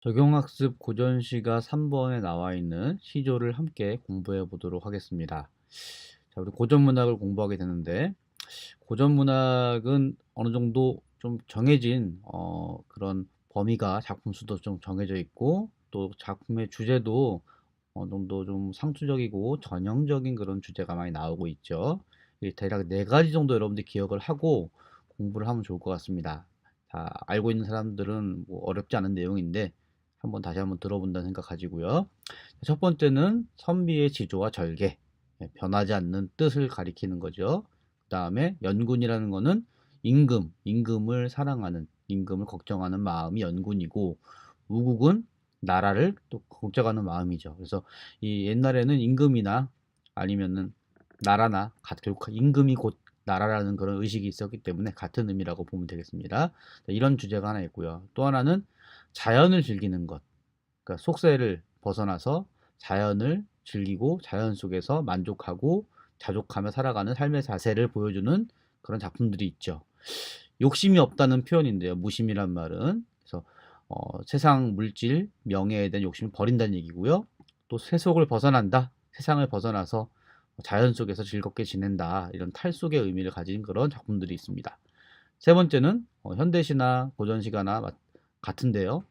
적용학습 고전시가 3번에 나와 있는 시조를 함께 공부해 보도록 하겠습니다. 자, 우리 고전문학을 공부하게 되는데, 고전문학은 어느 정도 좀 정해진 그런 범위가 작품 수도 좀 정해져 있고, 또 작품의 주제도 어느 정도 좀 상투적이고 전형적인 그런 주제가 많이 나오고 있죠. 이 대략 네 가지 정도 여러분들이 기억을 하고 공부를 하면 좋을 것 같습니다. 자, 알고 있는 사람들은 뭐 어렵지 않은 내용인데 다시 한번 들어본다는 생각 가지고요. 첫 번째는 선비의 지조와 절개, 변하지 않는 뜻을 가리키는 거죠. 그 다음에 연군이라는 거는 임금을 사랑하는, 임금을 걱정하는 마음이 연군이고, 우국은 나라를 또 걱정하는 마음이죠. 그래서 이 옛날에는 임금이나 아니면은 나라나 결국 임금이 곧 나라라는 그런 의식이 있었기 때문에 같은 의미라고 보면 되겠습니다. 이런 주제가 하나 있고요. 또 하나는 자연을 즐기는 것. 그러니까 속세를 벗어나서 자연을 즐기고 자연 속에서 만족하고 자족하며 살아가는 삶의 자세를 보여주는 그런 작품들이 있죠. 욕심이 없다는 표현인데요. 무심이란 말은. 그래서 세상 물질, 명예에 대한 욕심을 버린다는 얘기고요. 또 세속을 벗어난다. 세상을 벗어나서 자연 속에서 즐겁게 지낸다. 이런 탈속의 의미를 가진 그런 작품들이 있습니다. 세 번째는 현대시나 고전시가나 같은데요.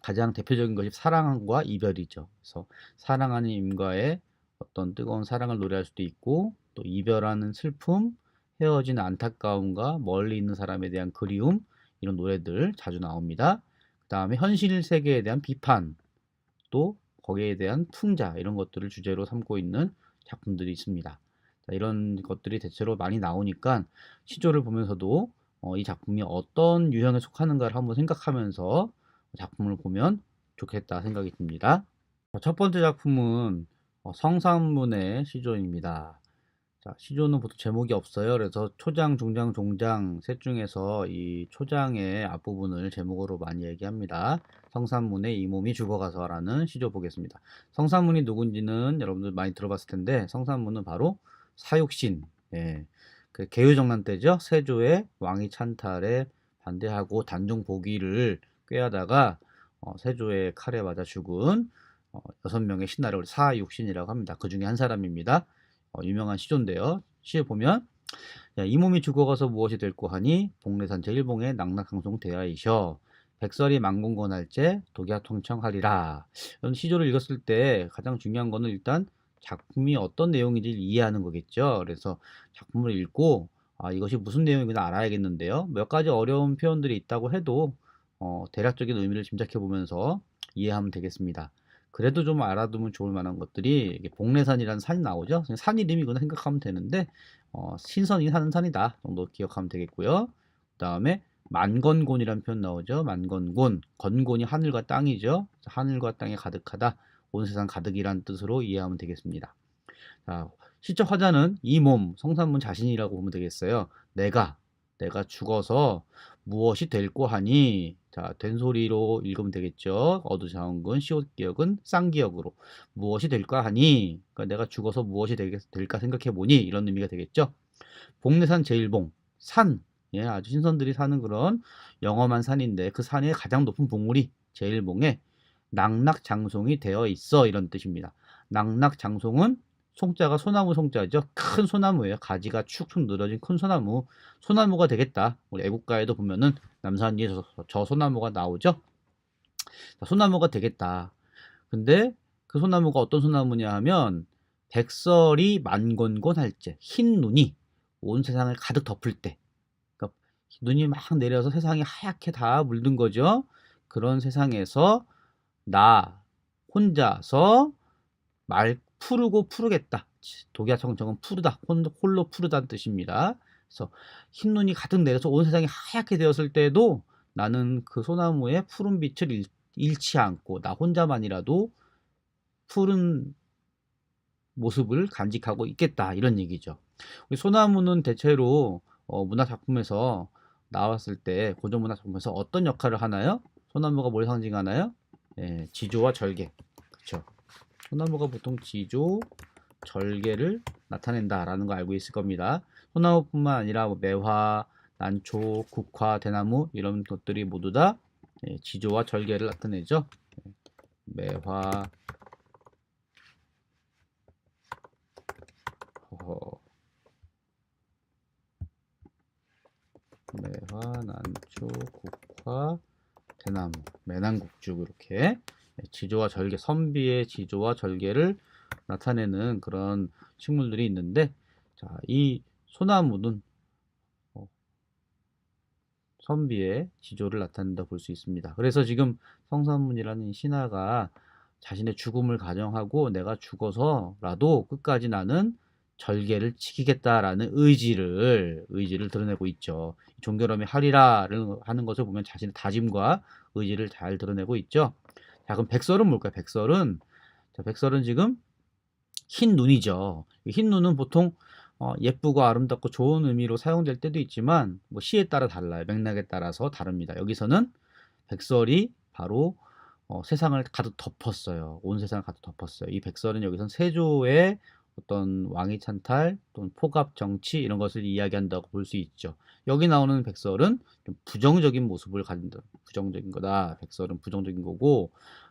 가장 대표적인 것이 사랑과 이별이죠. 그래서 사랑하는 임과의 어떤 뜨거운 사랑을 노래할 수도 있고, 또 이별하는 슬픔, 헤어진 안타까움과 멀리 있는 사람에 대한 그리움, 이런 노래들 자주 나옵니다. 그 다음에 현실 세계에 대한 비판, 또 거기에 대한 풍자, 이런 것들을 주제로 삼고 있는 작품들이 있습니다. 자, 이런 것들이 대체로 많이 나오니까 시조를 보면서도 이 작품이 어떤 유형에 속하는가를 한번 생각하면서 작품을 보면 좋겠다 생각이 듭니다. 첫 번째 작품은 성산문의 시조입니다. 자, 시조는 보통 제목이 없어요. 그래서 초장, 중장, 종장 셋 중에서 이 초장의 앞부분을 제목으로 많이 얘기합니다. 성산문의 이 몸이 죽어가서라는 시조 보겠습니다. 성산문이 누군지는 여러분들 많이 들어봤을 텐데, 성산문은 바로 사육신, 예, 그 개유정난 때죠. 세조의 왕위 찬탈에 반대하고 단종 복위를 꾀하다가 세조의 칼에 맞아 죽은 6명의 신하를 사육신이라고 합니다. 그 중에 한 사람입니다. 유명한 시조인데요. 시에 보면, 야, 이 몸이 죽어가서 무엇이 될꼬 하니 복례산 제일봉의 낙낙강송 대하이셔 백설이 만공건할제 독야통청하리라. 이런 시조를 읽었을 때 가장 중요한 거는 일단 작품이 어떤 내용인지 이해하는 거겠죠. 그래서 작품을 읽고 이것이 무슨 내용인지 알아야겠는데요. 몇 가지 어려운 표현들이 있다고 해도 대략적인 의미를 짐작해 보면서 이해하면 되겠습니다. 그래도 좀 알아두면 좋을 만한 것들이 복례산이라는 산이 나오죠. 그냥 산 이름이구나 생각하면 되는데 신선이 사는 산이다 정도 기억하면 되겠고요. 그 다음에 만건곤이라는 표현 나오죠. 만건곤, 건곤이 하늘과 땅이죠. 하늘과 땅에 가득하다, 온 세상 가득이란 뜻으로 이해하면 되겠습니다. 자, 시적 화자는 이 몸, 성산문 자신이라고 보면 되겠어요. 내가 죽어서 무엇이 될꼬 하니, 자, 된소리로 읽으면 되겠죠. 어두장근, 시옷기역은 쌍기역으로 무엇이 될까 하니, 그러니까 내가 죽어서 무엇이 될까 생각해 보니, 이런 의미가 되겠죠. 복례산 제일봉, 산, 예, 아주 신선들이 사는 그런 영험한 산인데 그 산의 가장 높은 봉우리 제일봉에 낙낙장송이 되어 있어, 이런 뜻입니다. 낙낙장송은 송자가 소나무 송자죠. 큰 소나무예요. 가지가 축축 늘어진 큰 소나무. 소나무가 되겠다. 우리 애국가에도 보면은 남산리에 저 소나무가 나오죠. 자, 소나무가 되겠다. 근데 그 소나무가 어떤 소나무냐 하면 백설이 만건곤 할 때, 흰 눈이 온 세상을 가득 덮을 때, 그러니까 눈이 막 내려서 세상이 하얗게 다 물든 거죠. 그런 세상에서 나 혼자서 말 푸르고 푸르겠다. 독야청정은 푸르다, 홀로 푸르다는 뜻입니다. 그래서 흰 눈이 가득 내려서 온 세상이 하얗게 되었을 때도 나는 그 소나무의 푸른 빛을 잃지 않고 나 혼자만이라도 푸른 모습을 간직하고 있겠다, 이런 얘기죠. 우리 소나무는 대체로 문화 작품에서 나왔을 때, 고전 문화 작품에서 어떤 역할을 하나요? 소나무가 뭘 상징하나요? 예, 지조와 절개. 그렇죠. 소나무가 보통 지조, 절개를 나타낸다라는 거 알고 있을 겁니다. 소나무뿐만 아니라 뭐 매화, 난초, 국화, 대나무 이런 것들이 모두 다 지조와 절개를 나타내죠. 매화, 매화, 난초, 국화, 대나무, 매난국죽 이렇게 지조와 절개, 선비의 지조와 절개를 나타내는 그런 식물들이 있는데, 자, 이 소나무는 선비의 지조를 나타낸다 볼 수 있습니다. 그래서 지금 성산문이라는 신하가 자신의 죽음을 가정하고 내가 죽어서라도 끝까지 나는 절개를 지키겠다라는 의지를 드러내고 있죠. 종결함이 하리라를 하는 것을 보면 자신의 다짐과 의지를 잘 드러내고 있죠. 자, 그럼 백설은 뭘까요? 백설은 지금 흰 눈이죠. 흰 눈은 보통 예쁘고 아름답고 좋은 의미로 사용될 때도 있지만 뭐 시에 따라 달라요. 맥락에 따라서 다릅니다. 여기서는 백설이 바로 세상을 가득 덮었어요. 온 세상을 가득 덮었어요. 이 백설은 여기선 세조의 어떤 왕위 찬탈 또는 포갑 정치 이런 것을 이야기한다고 볼 수 있죠. 여기 나오는 백설은 좀 부정적인 모습을 가진다. 부정적인 거다. 백설은 부정적인 거고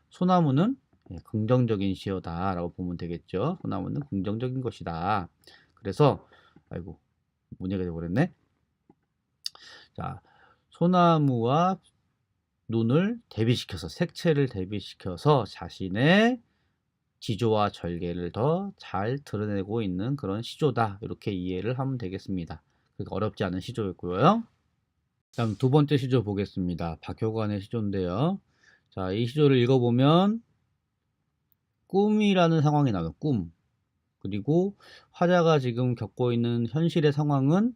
소나무는 긍정적인 시어다라고 보면 되겠죠. 소나무는 긍정적인 것이다. 그래서 아이고 문제가 되어버렸네. 자, 소나무와 눈을 대비시켜서 색채를 대비시켜서 자신의 지조와 절개를 더 잘 드러내고 있는 그런 시조다. 이렇게 이해를 하면 되겠습니다. 그러니까 어렵지 않은 시조였고요. 다음 두 번째 시조 보겠습니다. 박효관의 시조인데요. 자, 이 시조를 읽어보면 꿈이라는 상황이 나와요. 꿈. 그리고 화자가 지금 겪고 있는 현실의 상황은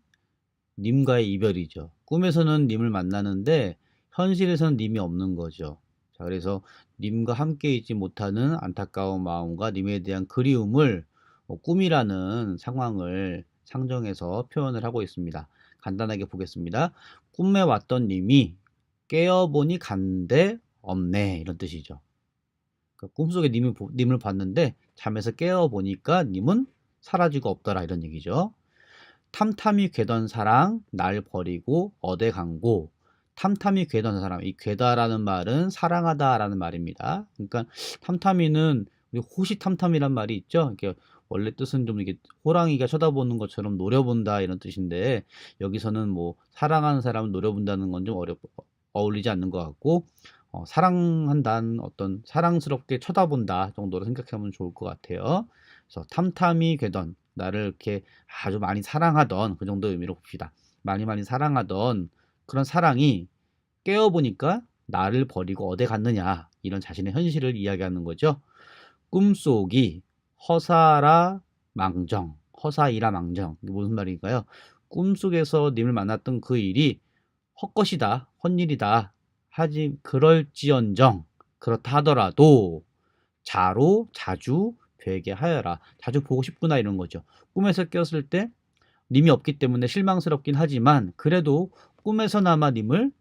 님과의 이별이죠. 꿈에서는 님을 만나는데 현실에서는 님이 없는 거죠. 자, 그래서 님과 함께 있지 못하는 안타까운 마음과 님에 대한 그리움을 꿈이라는 상황을 상정해서 표현을 하고 있습니다. 간단하게 보겠습니다. 꿈에 왔던 님이 깨어보니 간데 없네, 이런 뜻이죠. 그러니까 꿈속에 님을 봤는데 잠에서 깨어보니까 님은 사라지고 없더라, 이런 얘기죠. 탐탐이 괴던 사랑 날 버리고 어디 간고. 탐탐이 괴던 사람, 이 괴다라는 말은 사랑하다라는 말입니다. 그러니까 탐탐이는 우리 호시탐탐이란 말이 있죠. 이렇게 원래 뜻은 좀 이게 호랑이가 쳐다보는 것처럼 노려본다 이런 뜻인데 여기서는 뭐 사랑하는 사람을 노려본다는 건 좀 어울리지 않는 것 같고 사랑한다는 어떤 사랑스럽게 쳐다본다 정도로 생각하면 좋을 것 같아요. 그래서 탐탐이 괴던 나를 이렇게 아주 많이 사랑하던 그 정도 의미로 봅시다. 많이 사랑하던 그런 사랑이 깨어보니까 나를 버리고 어디 갔느냐 이런 자신의 현실을 이야기하는 거죠. 꿈속이 허사라 망정, 허사이라 망정. 이게 무슨 말인가요? 꿈속에서 님을 만났던 그 일이 헛것이다, 헛일이다. 하지 그럴지언정 그렇다 하더라도 자로 자주 되게 하여라. 자주 보고 싶구나 이런 거죠. 꿈에서 깼을 때 님이 없기 때문에 실망스럽긴 하지만 그래도 꿈에서나마 님을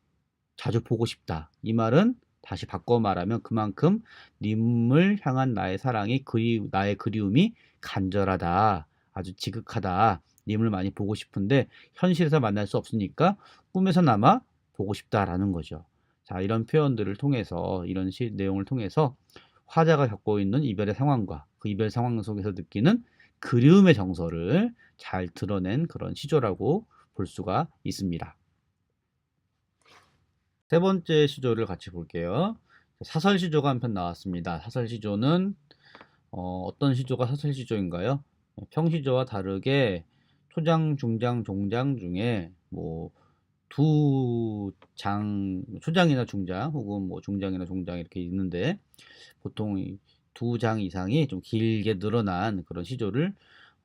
자주 보고 싶다. 이 말은 다시 바꿔 말하면 그만큼 님을 향한 나의 사랑이 나의 그리움이 간절하다. 아주 지극하다. 님을 많이 보고 싶은데 현실에서 만날 수 없으니까 꿈에서나마 보고 싶다라는 거죠. 자, 이런 표현들을 통해서 이런 내용을 통해서 화자가 겪고 있는 이별의 상황과 그 이별 상황 속에서 느끼는 그리움의 정서를 잘 드러낸 그런 시조라고 볼 수가 있습니다. 세 번째 시조를 같이 볼게요. 사설시조가 한 편 나왔습니다. 사설시조는 어떤 시조가 사설시조인가요? 평시조와 다르게 초장, 중장, 종장 중에 뭐 초장이나 중장 혹은 뭐 중장이나 종장 이렇게 있는데 보통 두 장 이상이 좀 길게 늘어난 그런 시조를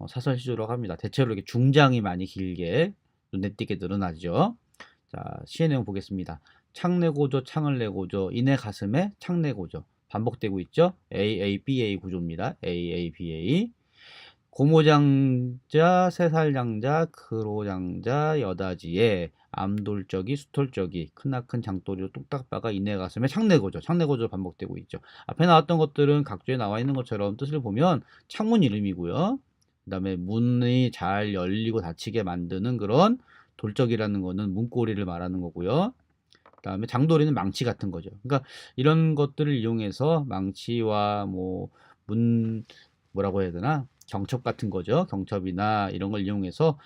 사설 시조라고 합니다. 대체로 이렇게 중장이 많이 길게 눈에 띄게 늘어나죠. 자, 시의 내용 보겠습니다. 창내고조 창을 내고조 이내 가슴에 창내고조 반복되고 있죠. AABA 구조입니다. AABA 고모장자, 세살장자, 크로장자, 여다지에 암돌적이, 수톨적이, 크나큰 장돌이로 뚝딱바가 이내 가슴에 창내고조, 창내고조 반복되고 있죠. 앞에 나왔던 것들은 각주에 나와 있는 것처럼 뜻을 보면 창문 이름이고요. 그 다음에 문이 잘 열리고 닫히게 만드는 그런 돌적이라는 거는 문고리를 말하는 거고요. 그다음에 장도리는 망치 같은 거죠. 그러니까 이런 것들을 이용해서 망치와 뭐 뭐라고 해야 되나? 경첩 같은 거죠. 경첩이나 이런 걸 이용해서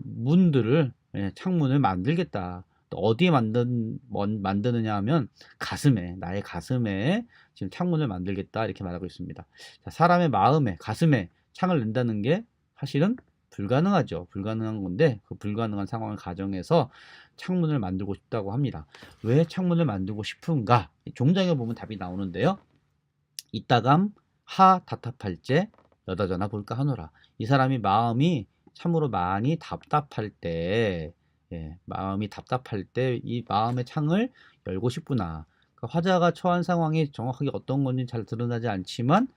문들을, 창문을 만들겠다. 또 어디에 만드느냐 하면 가슴에, 나의 가슴에 지금 창문을 만들겠다 이렇게 말하고 있습니다. 자, 사람의 마음에, 가슴에 창을 낸다는 게 사실은 불가능하죠. 불가능한 건데 그 불가능한 상황을 가정해서 창문을 만들고 싶다고 합니다. 왜 창문을 만들고 싶은가? 종장에 보면 답이 나오는데요. 이따감 하 답답할제 여다전화 볼까 하노라. 이 사람이 마음이 참으로 많이 답답할 때, 마음이 답답할 때 이 마음의 창을 열고 싶구나. 그러니까 화자가 처한 상황이 정확하게 어떤 건지 잘 드러나지 않지만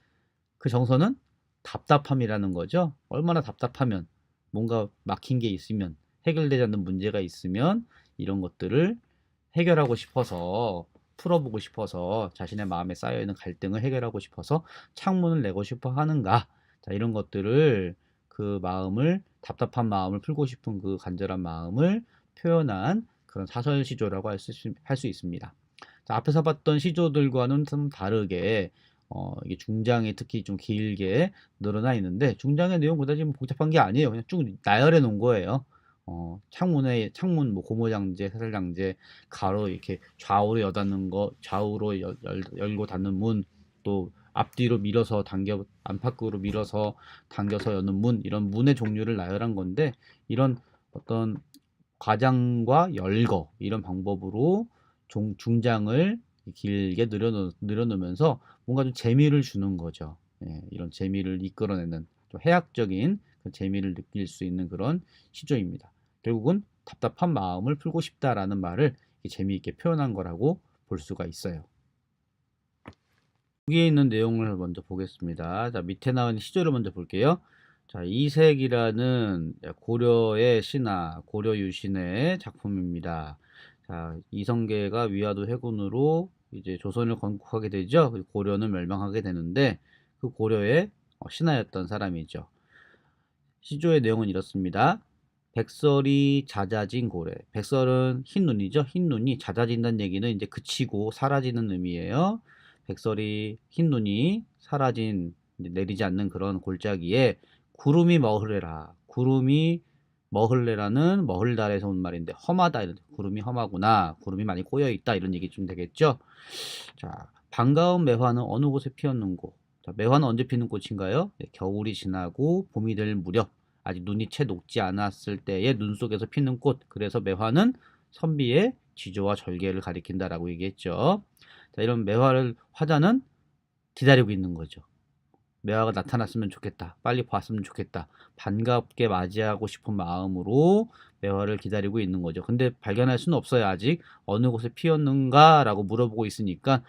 그 정서는 답답함이라는 거죠. 얼마나 답답하면, 뭔가 막힌 게 있으면, 해결되지 않는 문제가 있으면 이런 것들을 해결하고 싶어서, 풀어보고 싶어서, 자신의 마음에 쌓여있는 갈등을 해결하고 싶어서 창문을 내고 싶어 하는가. 자, 이런 것들을, 그 마음을, 답답한 마음을 풀고 싶은 그 간절한 마음을 표현한 그런 사설 시조라고 할 수 있습니다. 자, 앞에서 봤던 시조들과는 좀 다르게 이게 중장에 특히 좀 길게 늘어나 있는데, 중장의 내용 그다지 복잡한 게 아니에요. 그냥 쭉 나열해 놓은 거예요. 창문, 뭐 고무장제, 사슬장제, 가로 이렇게 좌우로 여닫는 거, 좌우로 열고 닫는 문, 또 앞뒤로 밀어서 당겨, 안팎으로 밀어서 당겨서 여는 문, 이런 문의 종류를 나열한 건데, 이런 어떤 과장과 열거, 이런 방법으로 중장을 길게 늘어놓으면서 뭔가 좀 재미를 주는 거죠. 이런 재미를 이끌어내는 좀 해학적인 그 재미를 느낄 수 있는 그런 시조입니다. 결국은 답답한 마음을 풀고 싶다라는 말을 재미있게 표현한 거라고 볼 수가 있어요. 여기에 있는 내용을 먼저 보겠습니다. 자, 밑에 나온 시조를 먼저 볼게요. 자, 이색이라는 고려의 신화, 고려 유신의 작품입니다. 자, 이성계가 위화도 해군으로 이제 조선을 건국하게 되죠. 고려는 멸망하게 되는데 그 고려의 신하였던 사람이죠. 시조의 내용은 이렇습니다. 백설이 잦아진 고래. 백설은 흰 눈이죠. 흰 눈이 잦아진다는 얘기는 이제 그치고 사라지는 의미예요. 백설이 흰 눈이 사라진, 내리지 않는 그런 골짜기에 구름이 머흐레라. 구름이 머흘레라는 머흘달에서 온 말인데 험하다, 이런, 구름이 험하구나, 구름이 많이 꼬여 있다, 이런 얘기 좀 되겠죠. 자, 반가운 매화는 어느 곳에 피었는고. 자, 매화는 언제 피는 꽃인가요? 네, 겨울이 지나고 봄이 될 무렵, 아직 눈이 채 녹지 않았을 때에 눈 속에서 피는 꽃. 그래서 매화는 선비의 지조와 절개를 가리킨다라고 얘기했죠. 자, 이런 매화를 화자는 기다리고 있는 거죠. 매화가 나타났으면 좋겠다. 빨리 봤으면 좋겠다. 반갑게 맞이하고 싶은 마음으로 매화를 기다리고 있는 거죠. 근데 발견할 수는 없어요. 아직 어느 곳에 피었는가 라고 물어보고 있으니까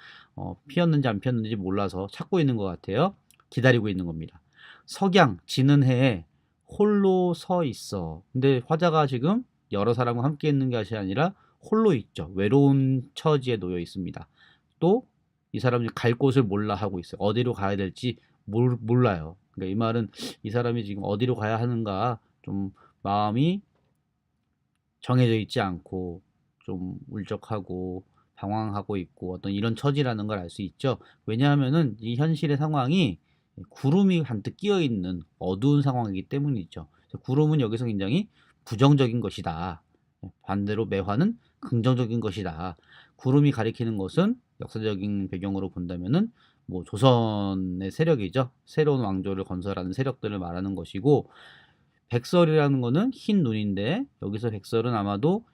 피었는지 안 피었는지 몰라서 찾고 있는 것 같아요. 기다리고 있는 겁니다. 석양 지는 해에 홀로 서 있어. 근데 화자가 지금 여러 사람과 함께 있는 것이 아니라 홀로 있죠. 외로운 처지에 놓여 있습니다. 또 이 사람이 갈 곳을 몰라 하고 있어요. 어디로 가야 될지 몰라요. 그러니까 이 말은 이 사람이 지금 어디로 가야 하는가, 좀 마음이 정해져 있지 않고 좀 울적하고 방황하고 있고 어떤 이런 처지라는 걸 알 수 있죠. 왜냐하면은 이 현실의 상황이 구름이 한뜩 끼어 있는 어두운 상황이기 때문이죠. 구름은 여기서 굉장히 부정적인 것이다. 반대로 매화는 긍정적인 것이다. 구름이 가리키는 것은 역사적인 배경으로 본다면은 뭐 조선의 세력이죠. 새로운 왕조를 건설하는 세력들을 말하는 것이고, 백설이라는 거는 흰 눈인데 여기서 백설은 아마도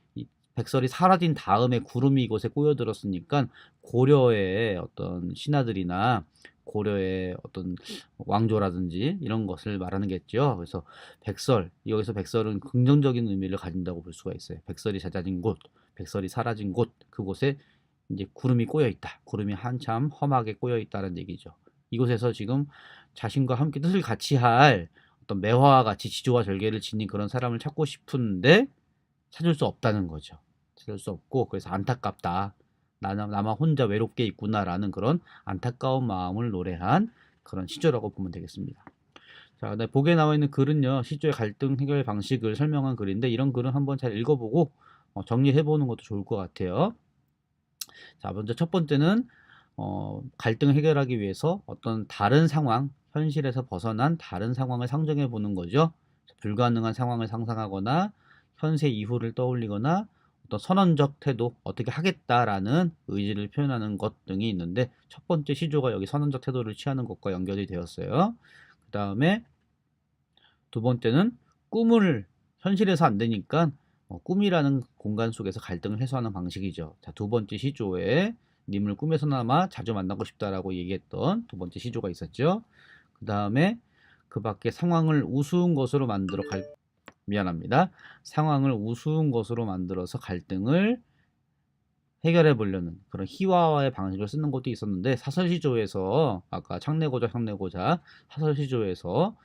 백설이 사라진 다음에 구름이 이곳에 꼬여들었으니까 고려의 어떤 신하들이나 고려의 어떤 왕조라든지 이런 것을 말하는 겠죠. 그래서 백설, 여기서 백설은 긍정적인 의미를 가진다고 볼 수가 있어요. 백설이 잦아진 곳, 백설이 사라진 곳, 그곳에 이제 구름이 꼬여 있다. 구름이 한참 험하게 꼬여 있다는 얘기죠. 이곳에서 지금 자신과 함께 뜻을 같이 할 어떤 매화와 같이 지조와 절개를 지닌 그런 사람을 찾고 싶은데 찾을 수 없다는 거죠. 찾을 수 없고, 그래서 안타깝다. 나만 혼자 외롭게 있구나라는 그런 안타까운 마음을 노래한 그런 시조라고 보면 되겠습니다. 자, 네, 복에 나와 있는 글은요, 시조의 갈등 해결 방식을 설명한 글인데 이런 글은 한번 잘 읽어보고 정리해보는 것도 좋을 것 같아요. 자, 먼저 첫 번째는 갈등을 해결하기 위해서 어떤 다른 상황, 현실에서 벗어난 다른 상황을 상정해 보는 거죠. 불가능한 상황을 상상하거나 현세 이후를 떠올리거나 어떤 선언적 태도, 어떻게 하겠다라는 의지를 표현하는 것 등이 있는데, 첫 번째 시조가 여기 선언적 태도를 취하는 것과 연결이 되었어요. 그 다음에 두 번째는 꿈을 현실에서 안 되니까 꿈이라는 공간 속에서 갈등을 해소하는 방식이죠. 자, 두 번째 시조에 님을 꿈에서나마 자주 만나고 싶다라고 얘기했던 두 번째 시조가 있었죠. 그 다음에 그 밖에 상황을 우스운 것으로 만들어 미안합니다. 상황을 우스운 것으로 만들어서 갈등을 해결해 보려는 그런 희화화의 방식을 쓰는 것도 있었는데, 사설시조에서 아까 창내고자 사설시조에서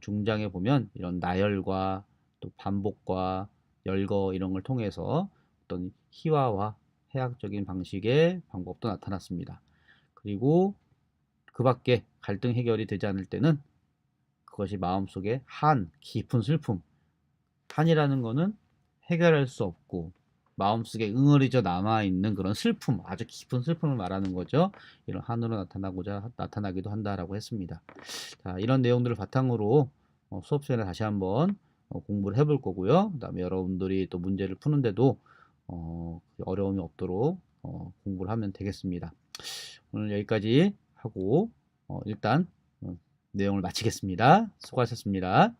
중장에 보면 이런 나열과 또 반복과 열거 이런 걸 통해서 어떤 희화화 해학적인 방식의 방법도 나타났습니다. 그리고 그 밖에 갈등 해결이 되지 않을 때는 그것이 마음속에 깊은 슬픔, 한이라는 거는 해결할 수 없고 마음속에 응어리져 남아있는 그런 슬픔, 아주 깊은 슬픔을 말하는 거죠. 이런 한으로 나타나기도 한다라고 했습니다. 자, 이런 내용들을 바탕으로 수업 시간에 다시 한번 공부를 해볼 거고요. 그 다음에 여러분들이 또 문제를 푸는데도 어려움이 없도록 공부를 하면 되겠습니다. 오늘 여기까지 하고 일단 내용을 마치겠습니다. 수고하셨습니다.